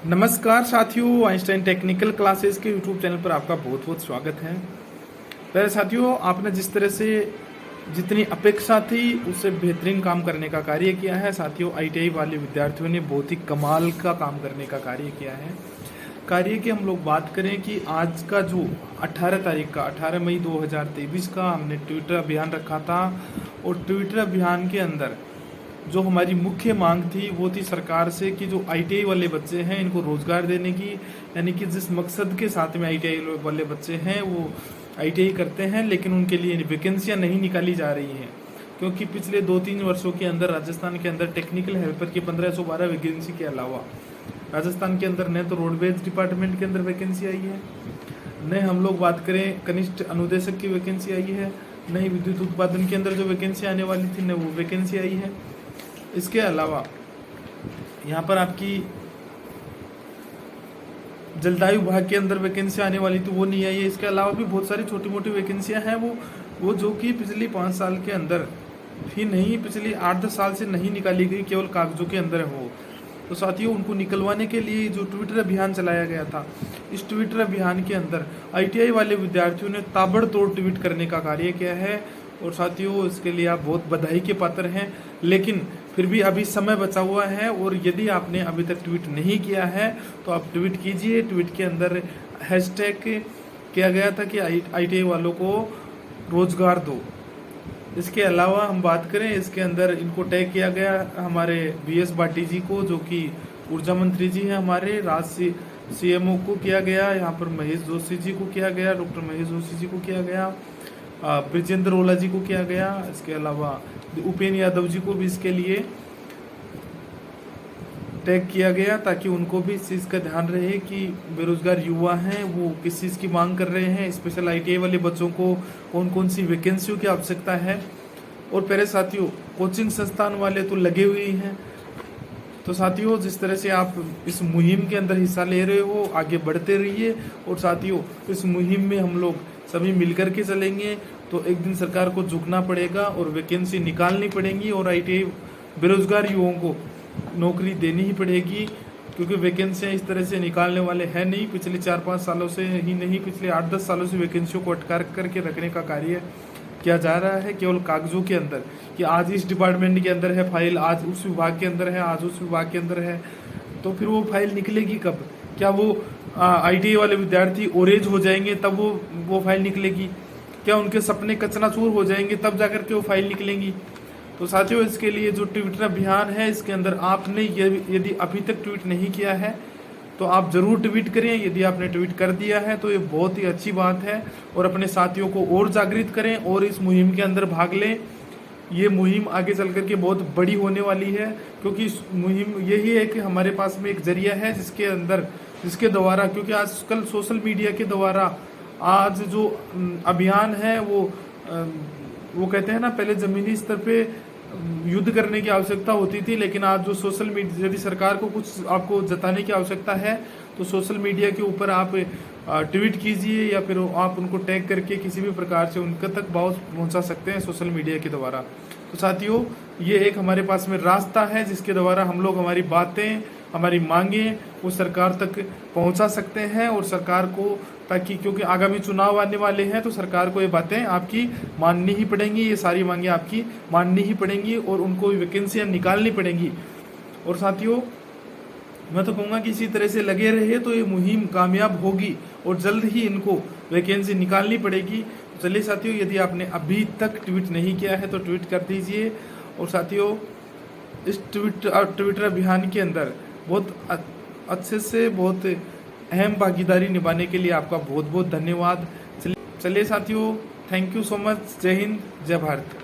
नमस्कार साथियों, Einstein technical classes के यूट्यूब चैनल पर आपका बहुत बहुत स्वागत है। पहले साथियों, आपने जिस तरह से जितनी अपेक्षा थी उससे बेहतरीन काम करने का कार्य किया है। साथियों, आईटीआई वाले विद्यार्थियों ने बहुत ही कमाल का काम करने का कार्य किया है। कार्य की हम लोग बात करें कि आज का जो 18 तारीख का 18 मई 2023 का हमने ट्विटर अभियान रखा था, और ट्विटर अभियान के अंदर जो हमारी मुख्य मांग थी वो थी सरकार से कि जो आईटीआई वाले बच्चे हैं इनको रोजगार देने की, यानी कि जिस मकसद के साथ में आईटीआई वाले बच्चे हैं वो आईटीआई करते हैं लेकिन उनके लिए वैकेंसियां नहीं निकाली जा रही हैं, क्योंकि पिछले 2-3 वर्षों के अंदर राजस्थान के अंदर टेक्निकल हेल्पर की 1512 वैकेंसी के अलावा राजस्थान के अंदर न तो रोडवेज डिपार्टमेंट के अंदर वैकेंसी आई है, न हम लोग बात करें कनिष्ठ अनुदेशक की वैकेंसी आई है, न ही विद्युत उत्पादन के अंदर जो वैकेंसी आने वाली थी न वो वैकेंसी आई है। इसके अलावा यहाँ पर आपकी जलदायु विभाग के अंदर वैकेंसी आने वाली थी वो नहीं आई है। इसके अलावा भी बहुत सारी छोटी मोटी वैकेंसियां हैं वो जो कि पिछली 5 साल के अंदर ही नहीं, पिछली 8-10 साल से नहीं निकाली गई, केवल कागजों के अंदर हो। तो साथियों, उनको निकलवाने के लिए जो ट्विटर अभियान चलाया गया था, इस ट्विटर अभियान के अंदर आईटीआई वाले विद्यार्थियों ने ताबड़तोड़ ट्वीट करने का कार्य किया है। और साथियों, इसके लिए आप बहुत बधाई के पात्र हैं, लेकिन फिर भी अभी समय बचा हुआ है, और यदि आपने अभी तक ट्वीट नहीं किया है तो आप ट्वीट कीजिए। ट्वीट के अंदर हैशटैग किया गया था कि आईटीआई वालों को रोजगार दो। इसके अलावा हम बात करें, इसके अंदर इनको टैग किया गया हमारे बीएस भाटी जी को, जो कि ऊर्जा मंत्री जी हैं हमारे, राज्य सीएमओ को किया गया, यहाँ पर महेश जोशी जी को किया गया, डॉक्टर महेश जोशी जी को किया गया, ब्रिजेंद्र ओला जी को किया गया। इसके अलावा उपेंद्र यादव जी को भी इसके लिए टैग किया गया, ताकि उनको भी इस चीज़ का ध्यान रहे कि बेरोजगार युवा हैं वो किस चीज़ की मांग कर रहे हैं, स्पेशल आईटीआई वाले बच्चों को कौन कौन सी वैकेंसियों की आवश्यकता है। और पहले साथियों, कोचिंग संस्थान वाले तो लगे हुए हैं। तो साथियों, जिस तरह से आप इस मुहिम के अंदर हिस्सा ले रहे हो, आगे बढ़ते रहिए। और साथियों, इस मुहिम में हम लोग सभी मिलकर के चलेंगे तो एक दिन सरकार को झुकना पड़ेगा और वैकेंसी निकालनी पड़ेगी, और आईटीआई बेरोजगार युवाओं को नौकरी देनी ही पड़ेगी, क्योंकि वैकेंसियां इस तरह से निकालने वाले हैं नहीं। पिछले 4-5 सालों से ही नहीं, पिछले 8-10 सालों से वैकेंसियों को अटका करके रखने का कार्य किया जा रहा है, केवल कागजों के अंदर, कि आज इस डिपार्टमेंट के अंदर है फाइल, आज उस विभाग के अंदर है, आज उस विभाग के अंदर है। तो फिर वो फाइल निकलेगी कब? क्या वो आईटीआई वाले विद्यार्थी ओरेज हो जाएंगे तब वो फाइल निकलेगी? क्या उनके सपने कचनाचूर हो जाएंगे तब जाकर के वो फाइल निकलेंगी? तो साथियों, इसके लिए जो ट्विटर अभियान है, इसके अंदर आपने यदि अभी तक ट्वीट नहीं किया है तो आप जरूर ट्वीट करें। यदि आपने ट्वीट कर दिया है तो ये बहुत ही अच्छी बात है, और अपने साथियों को और जागृत करें और इस मुहिम के अंदर भाग लें। ये मुहिम आगे चल करके बहुत बड़ी होने वाली है, क्योंकि इस मुहिम यही है कि हमारे पास में एक जरिया है जिसके द्वारा, क्योंकि आजकल सोशल मीडिया के द्वारा आज जो अभियान है वो कहते हैं ना, पहले जमीनी स्तर पे युद्ध करने की आवश्यकता होती थी, लेकिन आज जो सोशल मीडिया, यदि सरकार को कुछ आपको जताने की आवश्यकता है तो सोशल मीडिया के ऊपर आप ट्वीट कीजिए, या फिर आप उनको टैग करके किसी भी प्रकार से उनके तक बात पहुंचा सकते हैं सोशल मीडिया के द्वारा। तो साथियों, ये एक हमारे पास में रास्ता है जिसके द्वारा हम लोग हमारी बातें, हमारी मांगें वो सरकार तक पहुंचा सकते हैं, और सरकार को, ताकि क्योंकि आगामी चुनाव आने वाले हैं तो सरकार को ये बातें आपकी माननी ही पड़ेंगी, ये सारी मांगें आपकी माननी ही पड़ेंगी, और उनको वैकेंसियां निकालनी पड़ेंगी। और साथियों, मैं तो कहूँगा कि इसी तरह से लगे रहिए तो ये मुहिम कामयाब होगी, और जल्द ही इनको वैकेंसी निकालनी पड़ेगी। चलिए साथियों, यदि आपने अभी तक ट्वीट नहीं किया है तो ट्वीट कर दीजिए। और साथियों, इस ट्विटर अभियान के अंदर बहुत अच्छे से बहुत अहम भागीदारी निभाने के लिए आपका बहुत बहुत धन्यवाद। चलिए साथियों, थैंक यू सो मच। जय हिंद, जय भारत।